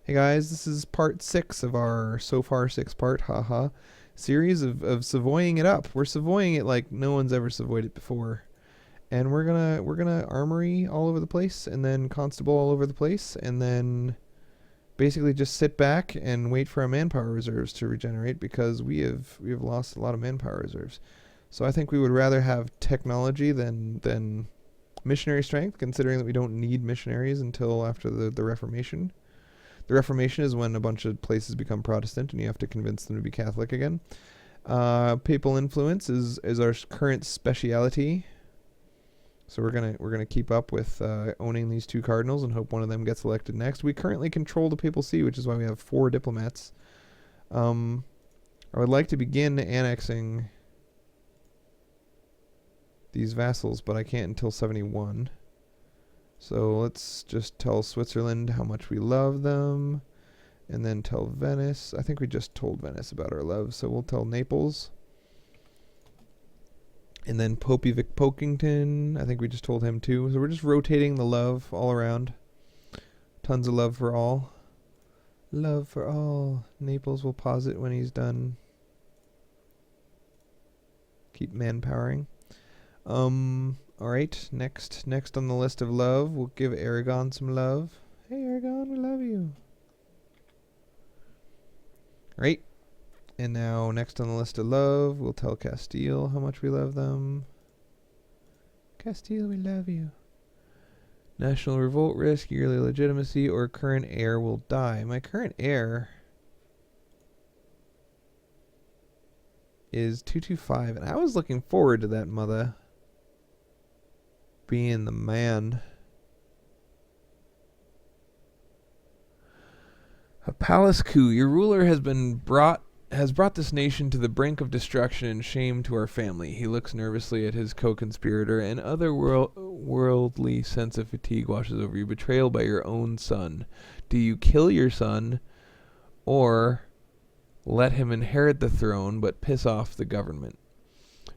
Hey guys, this is part 6 of our so far 6-part series of Savoying it up. We're Savoying it like no one's ever Savoyed it before. And we're gonna armory all over the place, and then constable all over the place, and then basically just sit back and wait for our manpower reserves to regenerate, because we have lost a lot of manpower reserves. So I think we would rather have technology than missionary strength, considering that we don't need missionaries until after the Reformation. The Reformation is when a bunch of places become Protestant and you have to convince them to be Catholic again. Papal influence is our current speciality. So we're gonna keep up with owning these two cardinals and hope one of them gets elected next. We currently control the Papal See, which is why we have 4 diplomats. I would like to begin annexing these vassals, but I can't until 71. So let's just tell Switzerland how much we love them, and then tell Venice. I think we just told Venice about our love, so we'll tell Naples. And then Popevic Pokington, I think we just told him too. So we're just rotating the love all around. Tons of love for all. Love for all. Naples will pause it when he's done. Keep manpowering. Alright, next on the list of love, we'll give Aragon some love. Hey Aragon, we love you. Right. And now, next on the list of love, we'll tell Castile how much we love them. Castile, we love you. National revolt risk, yearly legitimacy, or current heir will die. My current heir is 225, and I was looking forward to that mother being the man. A palace coup. Your ruler has brought this nation to the brink of destruction and shame to our family. He looks nervously at his co-conspirator, and other worldly sense of fatigue washes over you. Betrayal by your own son. Do you kill your son, or let him inherit the throne but piss off the government?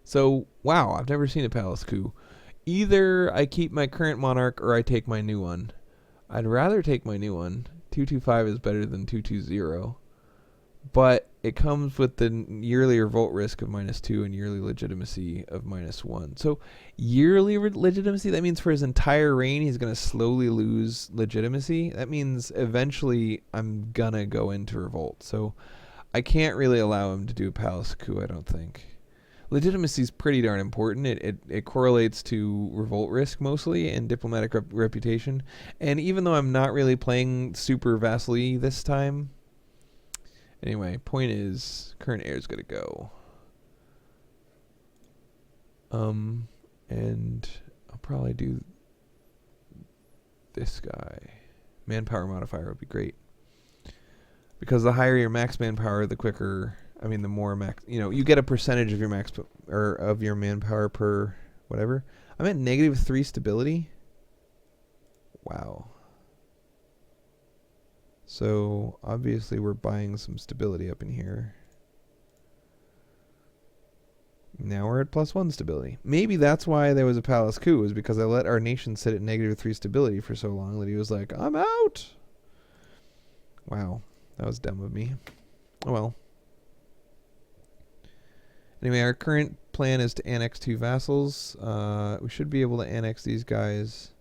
So, wow, I've never seen a palace coup. Either I keep my current monarch or I take my new one. I'd rather take my new one. 225 is better than 220. But it comes with the yearly revolt risk of -2 and yearly legitimacy of -1. So yearly legitimacy, that means for his entire reign he's going to slowly lose legitimacy. That means eventually I'm going to go into revolt. So I can't really allow him to do a palace coup, I don't think. Legitimacy is pretty darn important. It correlates to revolt risk mostly and diplomatic reputation. And even though I'm not really playing super vassally this time, anyway, point is, current heir's gonna go. And I'll probably do this guy. Manpower modifier would be great. Because the higher your max manpower, the quicker, the more max, you get a percentage of your max, or of your manpower per whatever. I'm at -3 stability. Wow. So obviously we're buying some stability up in here. Now we're at +1 stability. Maybe that's why there was a palace coup, was because I let our nation sit at -3 stability for so long that he was like, I'm out. Wow, that was dumb of me. Oh well. Anyway, our current plan is to annex 2 vassals. We should be able to annex these guys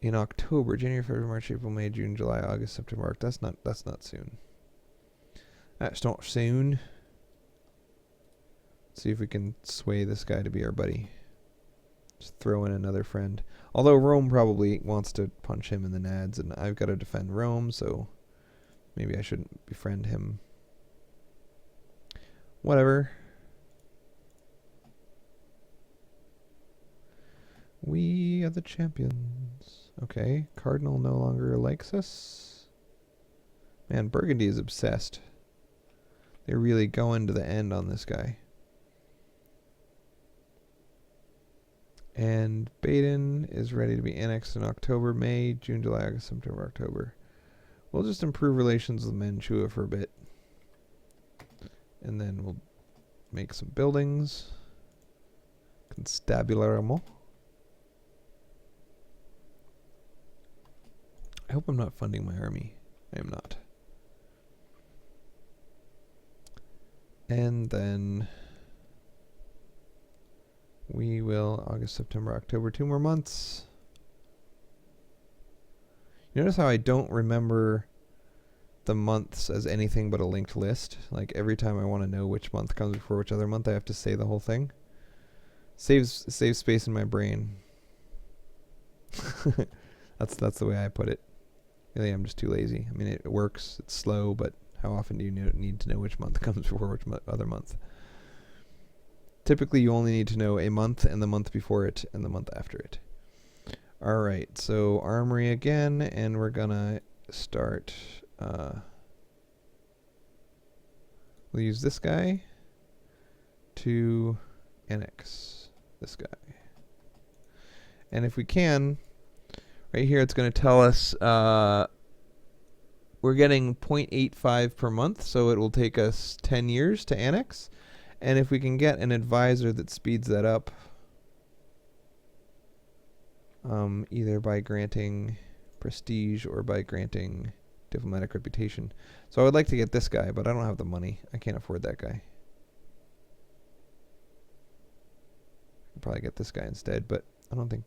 in October. January, February, March, April, May, June, July, August, September, October. That's not soon. That's not soon. Let's see if we can sway this guy to be our buddy. Just throw in another friend. Although Rome probably wants to punch him in the nads, and I've got to defend Rome, so maybe I shouldn't befriend him. Whatever. We are the champions. Okay, Cardinal no longer likes us. Man, Burgundy is obsessed. They're really going to the end on this guy. And Baden is ready to be annexed in October, May, June, July, August, September, October. We'll just improve relations with Mantua for a bit. And then we'll make some buildings. Constabularium. I hope I'm not funding my army. I am not. And then we will August, September, October, 2 more months. You notice how I don't remember the months as anything but a linked list? Like every time I want to know which month comes before which other month, I have to say the whole thing. Saves space in my brain. That's the way I put it. Really, I'm just too lazy. I mean, it works. It's slow, but how often do you need to know which month comes before which other month? Typically, you only need to know a month and the month before it and the month after it. All right, so armory again, and we're gonna start. We'll use this guy to annex this guy. And if we can, right here it's going to tell us we're getting 0.85 per month, so it will take us 10 years to annex. And if we can get an advisor that speeds that up, either by granting prestige or by granting diplomatic reputation. So I would like to get this guy, but I don't have the money. I can't afford that guy. I'll probably get this guy instead, but I don't think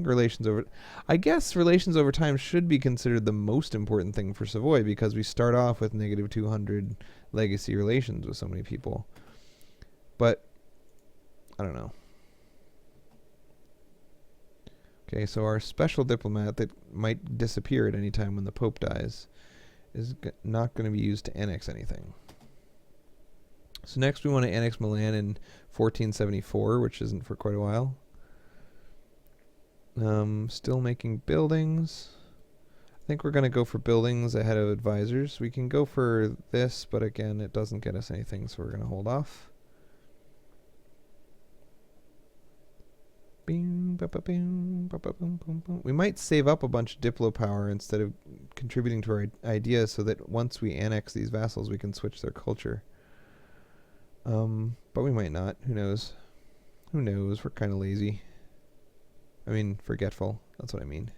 relations over... I guess relations over time should be considered the most important thing for Savoy, because we start off with negative 200 legacy relations with so many people. But I don't know. Okay, so our special diplomat that might disappear at any time when the Pope dies is not going to be used to annex anything. So next we want to annex Milan in 1474, which isn't for quite a while. Still making buildings. I think we're going to go for buildings ahead of advisors. We can go for this, but again, it doesn't get us anything, so we're going to hold off. We might save up a bunch of diplo power instead of contributing to our ideas, so that once we annex these vassals, we can switch their culture. But we might not. Who knows? Who knows? We're kind of lazy. I mean, forgetful. That's what I mean.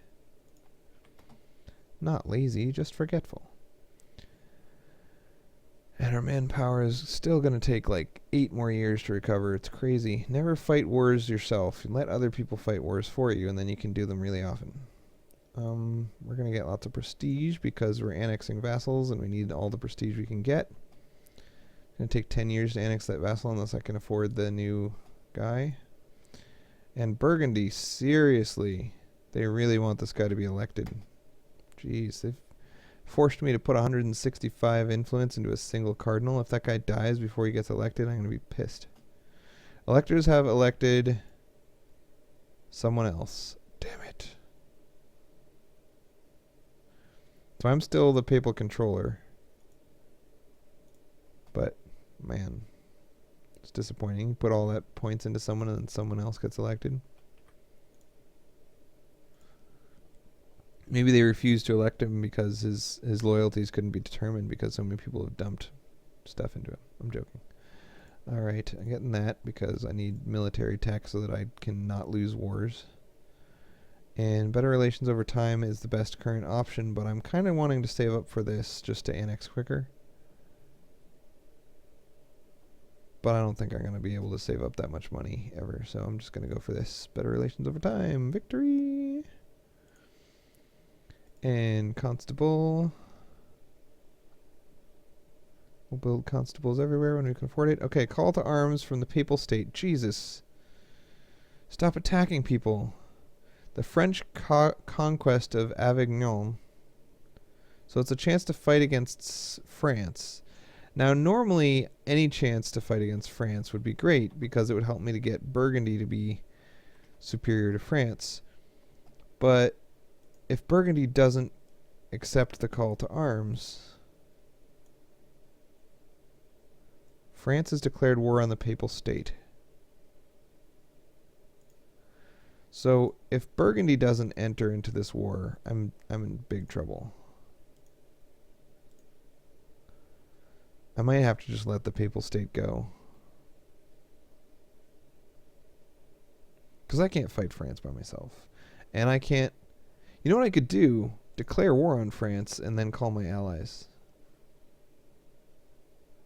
Not lazy, just forgetful. And our manpower is still going to take like 8 more years to recover. It's crazy. Never fight wars yourself. Let other people fight wars for you, and then you can do them really often. We're going to get lots of prestige because we're annexing vassals, and we need all the prestige we can get. It's going to take 10 years to annex that vassal unless I can afford the new guy. And Burgundy, seriously, they really want this guy to be elected. Jeez, they've forced me to put 165 influence into a single cardinal. If that guy dies before he gets elected, I'm going to be pissed. Electors have elected someone else. Damn it. So I'm still the papal controller. But, man, it's disappointing. You put all that points into someone and then someone else gets elected. Maybe they refused to elect him because his loyalties couldn't be determined because so many people have dumped stuff into him. I'm joking. Alright, I'm getting that because I need military tech so that I can not lose wars. And better relations over time is the best current option, but I'm kind of wanting to save up for this just to annex quicker. But I don't think I'm going to be able to save up that much money ever, so I'm just going to go for this. Better relations over time. Victory! And constable. We'll build constables everywhere when we can afford it. Okay, call to arms from the papal state. Jesus. Stop attacking people. The French conquest of Avignon. So it's a chance to fight against France. Now, normally, any chance to fight against France would be great because it would help me to get Burgundy to be superior to France. But if Burgundy doesn't accept the call to arms, France has declared war on the papal state. So if Burgundy doesn't enter into this war, I'm in big trouble. I might have to just let the papal state go. Because I can't fight France by myself. And I can't... You know what I could do? declare war on France and then call my allies.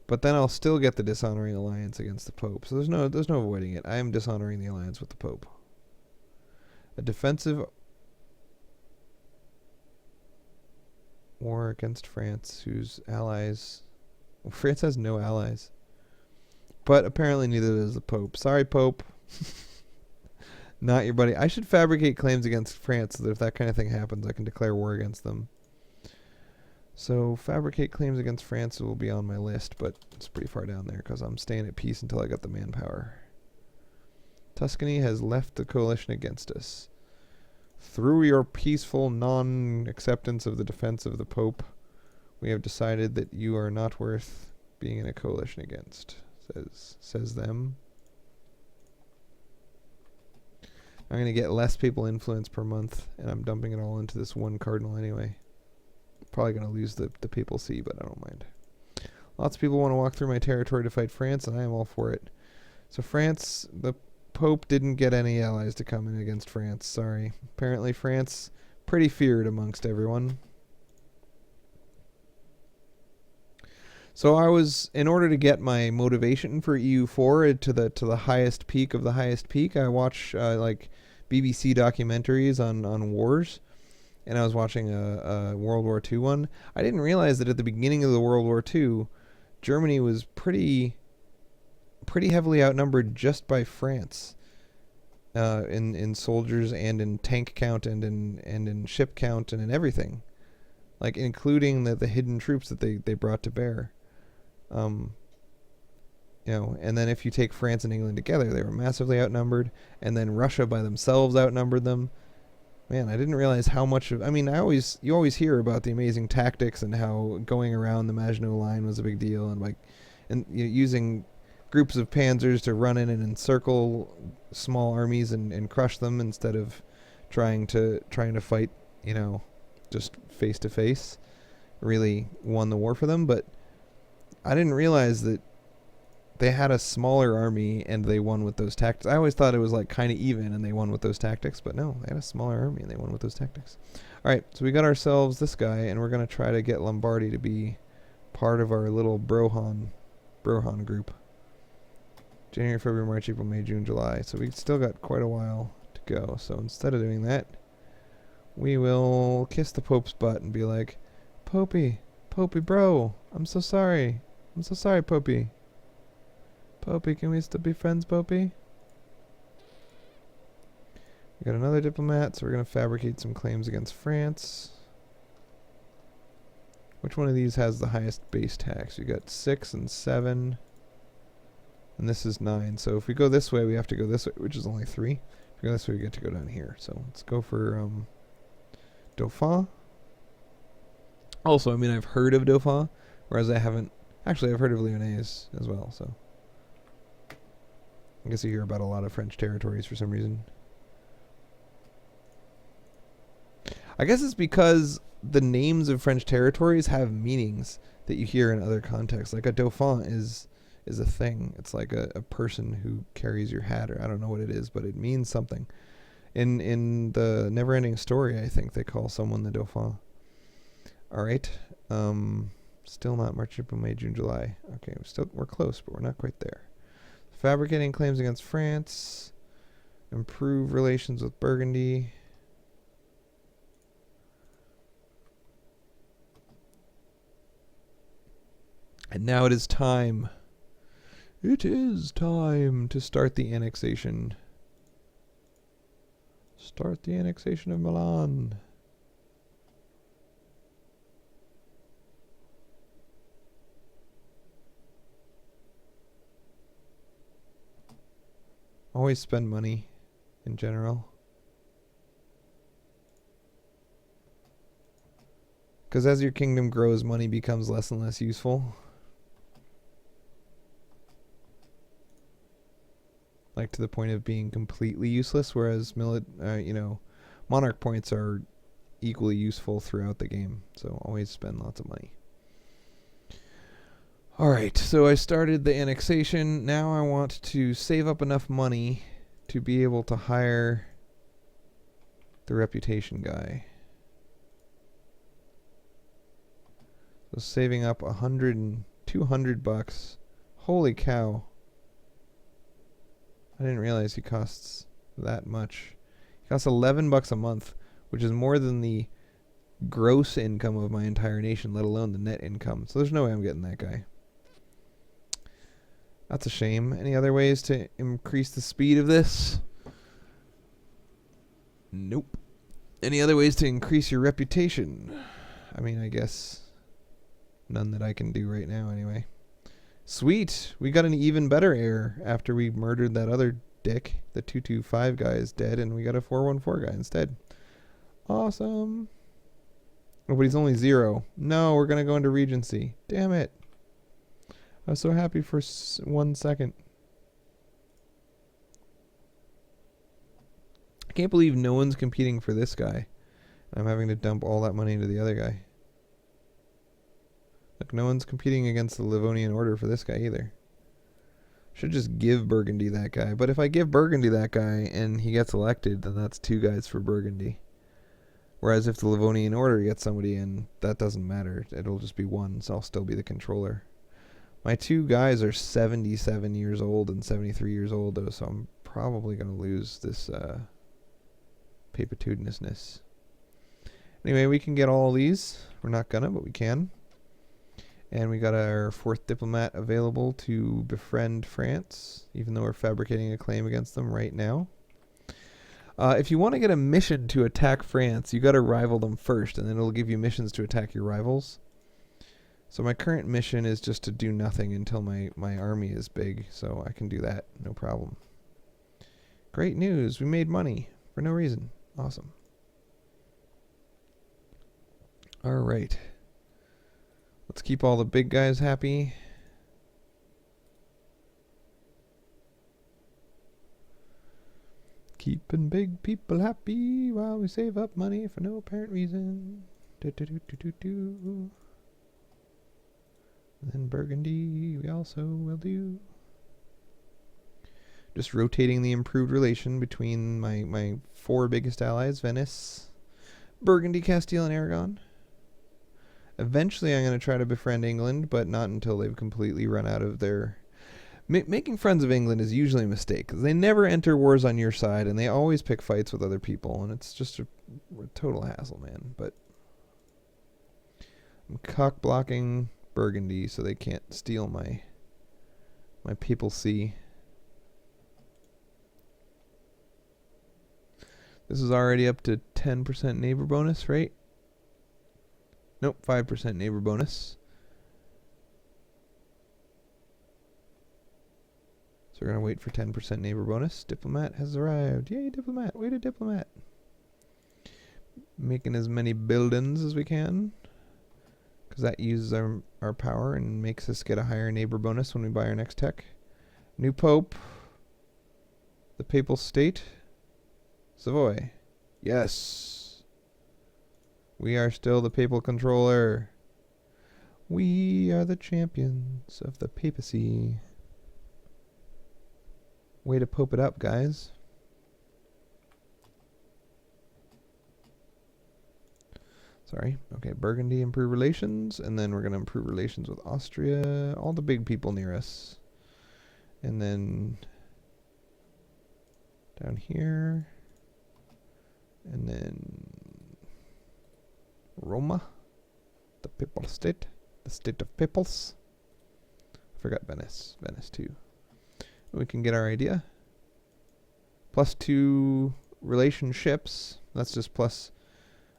But then I'll still get the dishonoring alliance against the Pope. So there's no avoiding it. I am dishonoring the alliance with the Pope. A defensive war against France, whose allies... Well, France has no allies. But apparently neither does the Pope. Sorry, Pope. Not your buddy. I should fabricate claims against France so that if that kind of thing happens, I can declare war against them. So fabricate claims against France will be on my list, but it's pretty far down there because I'm staying at peace until I got the manpower. Tuscany has left the coalition against us. Through your peaceful non-acceptance of the defense of the Pope, we have decided that you are not worth being in a coalition against, says them. I'm going to get less people influence per month, and I'm dumping it all into this one cardinal anyway. Probably going to lose the papal see, but I don't mind. Lots of people want to walk through my territory to fight France, and I am all for it. So France, the Pope didn't get any allies to come in against France. Sorry. Apparently France, pretty feared amongst everyone. So I was, in order to get my motivation for EU4 to the highest peak of the highest peak, I watch like BBC documentaries on wars. And I was watching a World War II one. I didn't realize that at the beginning of the World War II, Germany was pretty heavily outnumbered just by France in soldiers and in tank count and in ship count and in everything, like including the hidden troops that they brought to bear. And then if you take France and England together, they were massively outnumbered, and then Russia by themselves outnumbered them. Man, I didn't realize how much of... I mean, you always hear about the amazing tactics and how going around the Maginot Line was a big deal, and using groups of panzers to run in and encircle small armies and crush them instead of trying to fight, just face to face, really won the war for them. But I didn't realize that they had a smaller army and they won with those tactics. I always thought it was like kind of even and they won with those tactics, but no, they had a smaller army and they won with those tactics. All right, so we got ourselves this guy, and we're going to try to get Lombardy to be part of our little Brohan group. January, February, March, April, May, June, July. So we still got quite a while to go. So instead of doing that, we will kiss the Pope's butt and be like, Popey, bro, I'm so sorry, Popey. Popey, can we still be friends, Popey? We got another diplomat, so we're going to fabricate some claims against France. Which one of these has the highest base tax? We got 6 and 7. And this is 9. So if we go this way, we have to go this way, which is only 3. If we go this way, we get to go down here. So let's go for Dauphin. Also, I mean, I've heard of Dauphin, whereas I haven't... Actually, I've heard of Lyonnais as well, so... I guess you hear about a lot of French territories for some reason. I guess it's because the names of French territories have meanings that you hear in other contexts. Like a Dauphin is a thing. It's like a person who carries your hat, or I don't know what it is, but it means something. In the Neverending Story, I think they call someone the Dauphin. All right. Still not March, April, May, June, July. Okay, we're close, but we're not quite there. Fabricating claims against France. Improve relations with Burgundy. And now it is time. It is time to start the annexation. Start the annexation of Milan. Always spend money in general. Because as your kingdom grows, money becomes less and less useful. Like to the point of being completely useless, whereas monarch points are equally useful throughout the game. So always spend lots of money. Alright, so I started the annexation. Now I want to save up enough money to be able to hire the reputation guy. So saving up 100 and 200 bucks. Holy cow. I didn't realize he costs that much. He costs 11 bucks a month, which is more than the gross income of my entire nation, let alone the net income. So there's no way I'm getting that guy. That's a shame. Any other ways to increase the speed of this? Nope. Any other ways to increase your reputation? I mean, I guess none that I can do right now anyway. Sweet. We got an even better heir after we murdered that other dick. The 225 guy is dead, and we got a 414 guy instead. Awesome. Oh, but he's only 0. No, we're going to go into Regency. Damn it. I was so happy for 1 second. I can't believe no one's competing for this guy. I'm having to dump all that money into the other guy. Look, no one's competing against the Livonian Order for this guy either. Should just give Burgundy that guy. But if I give Burgundy that guy and he gets elected, then that's 2 guys for Burgundy. Whereas if the Livonian Order gets somebody in, that doesn't matter. It'll just be 1, so I'll still be the controller. My 2 guys are 77 years old and 73 years old, though, so I'm probably going to lose this papatudinousness. Anyway, we can get all these. We're not gonna, but we can. And we got our 4th diplomat available to befriend France, even though we're fabricating a claim against them right now. If you want to get a mission to attack France, you got to rival them first, and then it'll give you missions to attack your rivals. So my current mission is just to do nothing until my army is big, so I can do that, no problem. Great news, we made money for no reason. Awesome. Alright. Let's keep all the big guys happy. Keeping big people happy while we save up money for no apparent reason. And then Burgundy we also will do. Just rotating the improved relation between my 4 biggest allies, Venice, Burgundy, Castile, and Aragon. Eventually I'm going to try to befriend England, but not until they've completely run out of their... making friends of England is usually a mistake, because they never enter wars on your side, and they always pick fights with other people, and it's just a total hassle, man. But I'm cock-blocking Burgundy so they can't steal my papal see. This is already up to 10% neighbor bonus, right? Nope, 5% neighbor bonus. So we're going to wait for 10% neighbor bonus. Diplomat has arrived. Yay, diplomat. Wait a diplomat. Making as many buildings as we can, because that uses our power and makes us get a higher neighbor bonus when we buy our next tech. New Pope. The Papal State. Savoy. Yes. We are still the papal controller. We are the champions of the papacy. Way to pope it up, guys. Sorry. Okay, Burgundy, improve relations. And then we're going to improve relations with Austria. All the big people near us. And then down here. And then Roma, the papal state, the state of papals. I forgot Venice. Venice too. We can get our idea. +2 relationships. That's just plus.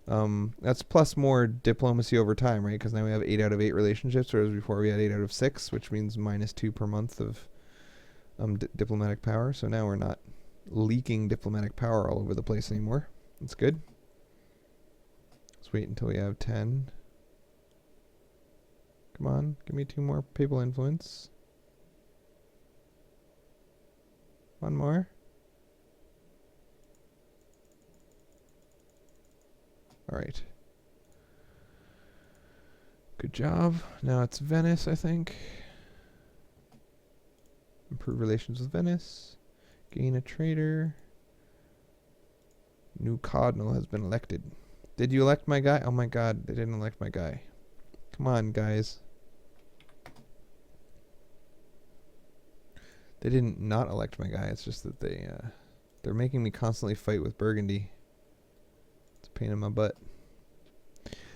That's plus more diplomacy over time, right? Because now we have 8 out of 8 relationships, whereas before we had 8 out of 6, which means -2 per month of diplomatic power. So now we're not leaking diplomatic power all over the place anymore. That's good. Let's wait until we have 10. Come on, give me 2 more papal influence. 1 more. Alright. Good job. Now it's Venice, I think. Improve relations with Venice. Gain a trader. New cardinal has been elected. Did you elect my guy? Oh my god, they didn't elect my guy. Come on, guys. They didn't not elect my guy. It's just that they're making me constantly fight with Burgundy. It's a pain in my butt.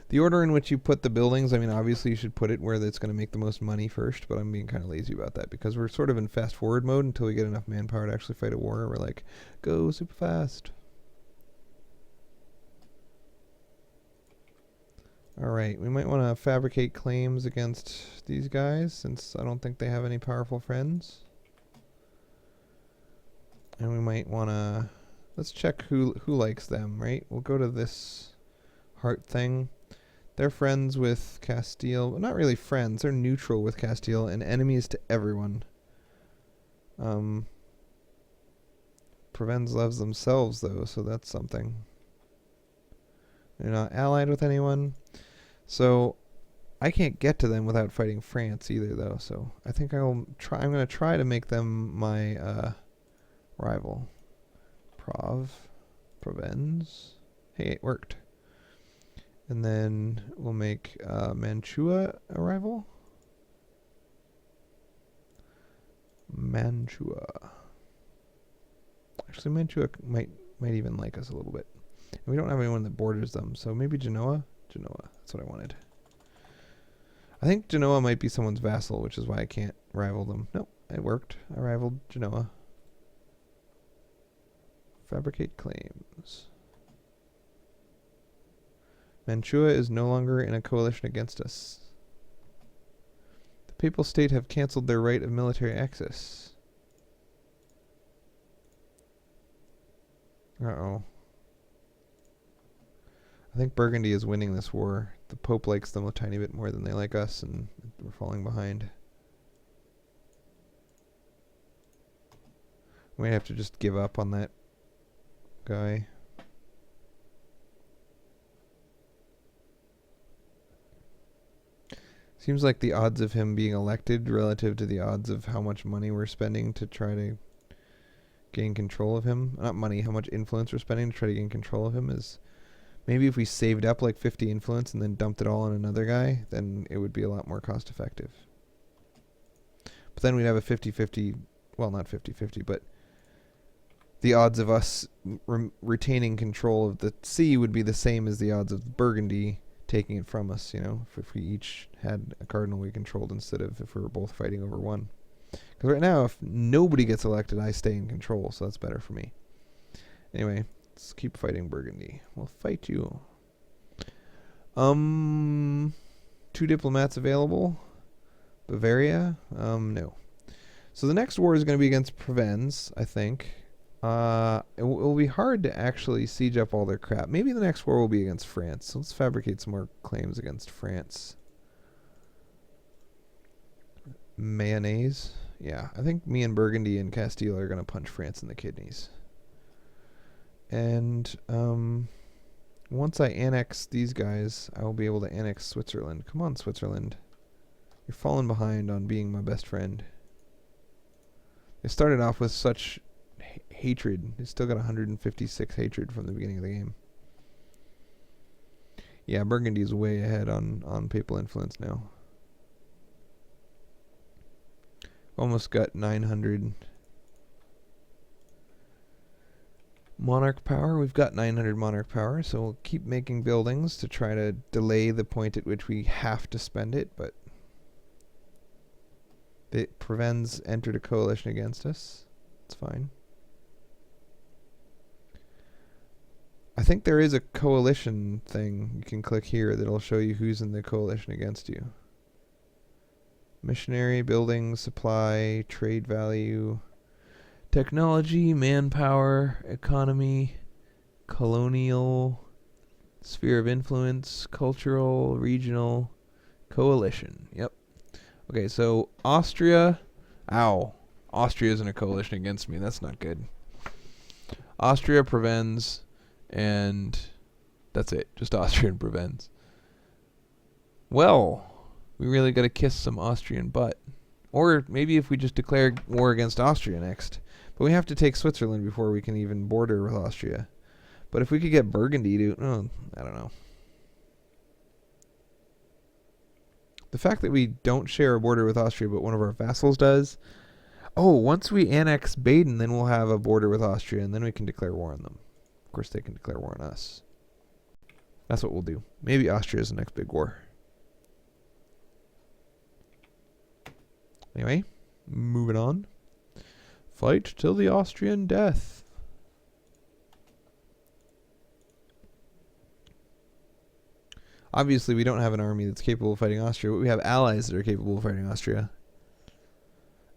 The order in which you put the buildings, I mean, obviously you should put it where it's going to make the most money first, but I'm being kind of lazy about that because we're sort of in fast forward mode until we get enough manpower to actually fight a war. We're like, go super fast. Alright, we might want to fabricate claims against these guys since I don't think they have any powerful friends. And we might want to... Let's check who likes them, right? We'll go to this heart thing. They're friends with Castile. Well, not really friends. They're neutral with Castile and enemies to everyone. Provence loves themselves, though, so that's something. They're not allied with anyone. So I can't get to them without fighting France either, though. So I think I'm going to try to make them my rival. Provence. Hey, it worked. And then we'll make Mantua a rival. Mantua. Actually, Mantua might even like us a little bit. And we don't have anyone that borders them, so maybe Genoa? Genoa, that's what I wanted. I think Genoa might be someone's vassal, which is why I can't rival them. Nope, it worked. I rivaled Genoa. Fabricate claims. Mantua is no longer in a coalition against us. The Papal State have cancelled their right of military access. Uh-oh. I think Burgundy is winning this war. The Pope likes them a tiny bit more than they like us, and we're falling behind. We might have to just give up on that guy. Seems like the odds of him being elected relative to the odds of how much money we're spending to try to gain control of him. Not money, how much influence we're spending to try to gain control of him is... Maybe if we saved up like 50 influence and then dumped it all on another guy, then it would be a lot more cost effective. But then we'd have a 50-50... Well, not 50-50, but... The odds of us retaining control of the sea would be the same as the odds of Burgundy taking it from us, you know, if we each had a cardinal we controlled instead of if we were both fighting over one. Because right now, if nobody gets elected, I stay in control, so that's better for me. Anyway, let's keep fighting Burgundy. We'll fight you. 2 diplomats available. Bavaria? No. So the next war is going to be against Provence, I think. It will be hard to actually siege up all their crap. Maybe the next war will be against France. So let's fabricate some more claims against France. Mayonnaise. Yeah, I think me and Burgundy and Castile are going to punch France in the kidneys. And once I annex these guys, I will be able to annex Switzerland. Come on, Switzerland. You're falling behind on being my best friend. They started off with such... hatred. They still got 156 hatred from the beginning of the game. Yeah, Burgundy's way ahead on papal influence now. Almost got 900 monarch power. We've got 900 monarch power, so we'll keep making buildings to try to delay the point at which we have to spend it, but it Provence entered a coalition against us. It's fine. I think there is a coalition thing you can click here that'll show you who's in the coalition against you. Missionary, building, supply, trade value, technology, manpower, economy, colonial, sphere of influence, cultural, regional, coalition. Yep. Okay, so Austria. Ow. Austria's in a coalition against me. That's not good. Austria, Provence... And that's it. Just Austria and Provence. Well, we really got to kiss some Austrian butt. Or maybe if we just declare war against Austria next. But we have to take Switzerland before we can even border with Austria. But if we could get Burgundy to... Oh, I don't know. The fact that we don't share a border with Austria, but one of our vassals does. Oh, once we annex Baden, then we'll have a border with Austria, and then we can declare war on them. Of course, they can declare war on us. That's what we'll do. Maybe Austria is the next big war. Anyway, moving on. Fight till the Austrian death. Obviously, we don't have an army that's capable of fighting Austria, but we have allies that are capable of fighting Austria.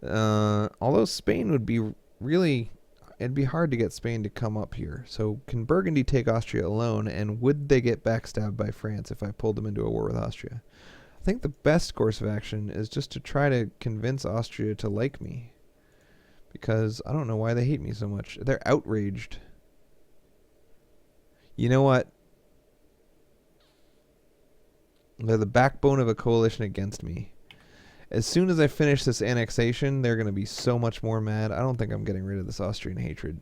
Although Spain would be really... It'd be hard to get Spain to come up here. So can Burgundy take Austria alone, and would they get backstabbed by France if I pulled them into a war with Austria? I think the best course of action is just to try to convince Austria to like me. Because I don't know why they hate me so much. They're outraged. You know what? They're the backbone of a coalition against me. As soon as I finish this annexation, they're going to be so much more mad. I don't think I'm getting rid of this Austrian hatred.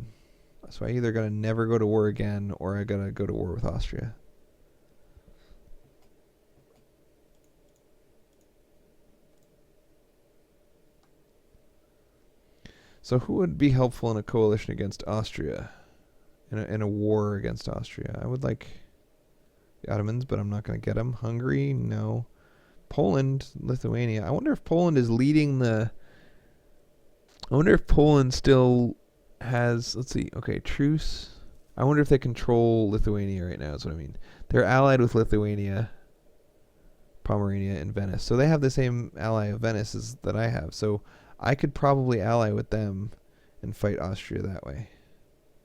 So I either got to never go to war again, or I got to go to war with Austria. So who would be helpful in a coalition against Austria? In a war against Austria? I would like the Ottomans, but I'm not going to get them. Hungary? No. Poland, Lithuania. I wonder if Poland is leading the... I wonder if Poland still has... Let's see. Okay, truce. I wonder if they control Lithuania right now is what I mean. They're allied with Lithuania, Pomerania, and Venice. So they have the same ally of Venice as that I have. So I could probably ally with them and fight Austria that way.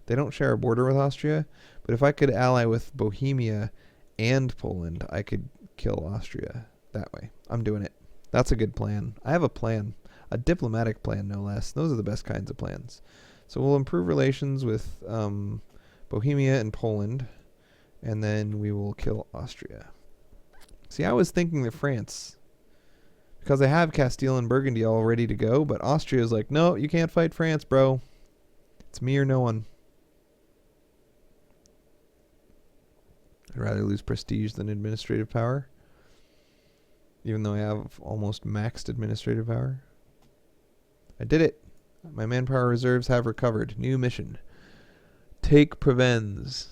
They don't share a border with Austria, but if I could ally with Bohemia and Poland, I could kill Austria that way. I'm doing it. That's a good plan. I have a plan. A diplomatic plan, no less. Those are the best kinds of plans. So we'll improve relations with Bohemia and Poland, and then we will kill Austria. See, I was thinking that France, because I have Castile and Burgundy all ready to go, but Austria is like, no, you can't fight France, bro. It's me or no one. I'd rather lose prestige than administrative power, even though I have almost maxed administrative power. I did it. My manpower reserves have recovered. New mission. Take Provence.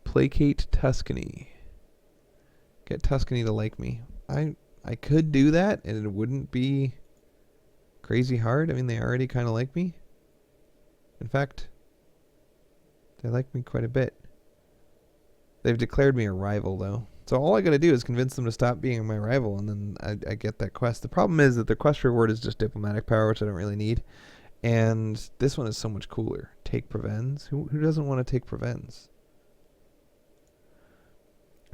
Placate Tuscany. Get Tuscany to like me. I could do that, and it wouldn't be crazy hard. I mean, they already kind of like me. In fact, they like me quite a bit. They've declared me a rival, though. So all I got to do is convince them to stop being my rival, and then I get that quest. The problem is that the quest reward is just diplomatic power, which I don't really need. And this one is so much cooler. Take Provence? Who doesn't want to take Provence?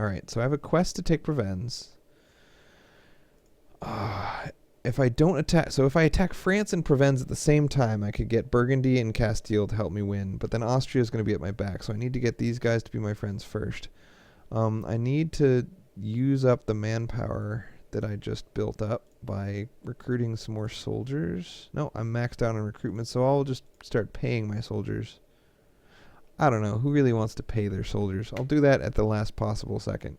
Alright, so I have a quest to take Provence. If I don't attack... So if I attack France and Provence at the same time, I could get Burgundy and Castile to help me win. But then Austria is going to be at my back, so I need to get these guys to be my friends first. I need to use up the manpower that I just built up by recruiting some more soldiers. No, I'm maxed out on recruitment, so I'll just start paying my soldiers. I don't know. Who really wants to pay their soldiers? I'll do that at the last possible second.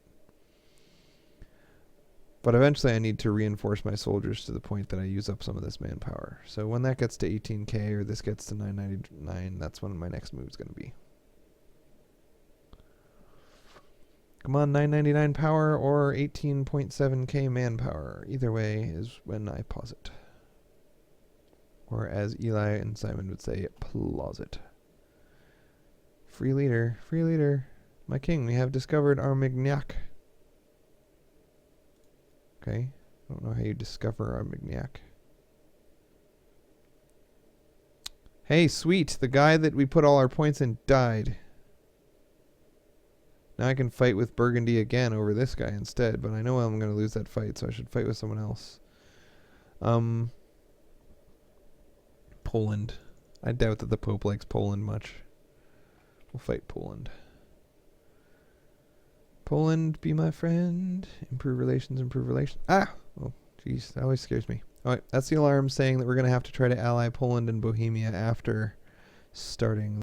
But eventually I need to reinforce my soldiers to the point that I use up some of this manpower. So when that gets to 18k or this gets to 999, that's when my next move is going to be. Come on, 999 power or 18.7k manpower. Either way is when I pause it. Or as Eli and Simon would say, pause it. Free leader, free leader. My king, we have discovered Armagnac. Okay, I don't know how you discover Armagnac. Hey, sweet, the guy that we put all our points in died. Now I can fight with Burgundy again over this guy instead, but I know I'm going to lose that fight, so I should fight with someone else. Poland. I doubt that the Pope likes Poland much. We'll fight Poland. Poland, be my friend. Improve relations, improve relations. Ah! Oh, jeez, that always scares me. Alright, that's the alarm saying that we're going to have to try to ally Poland and Bohemia after starting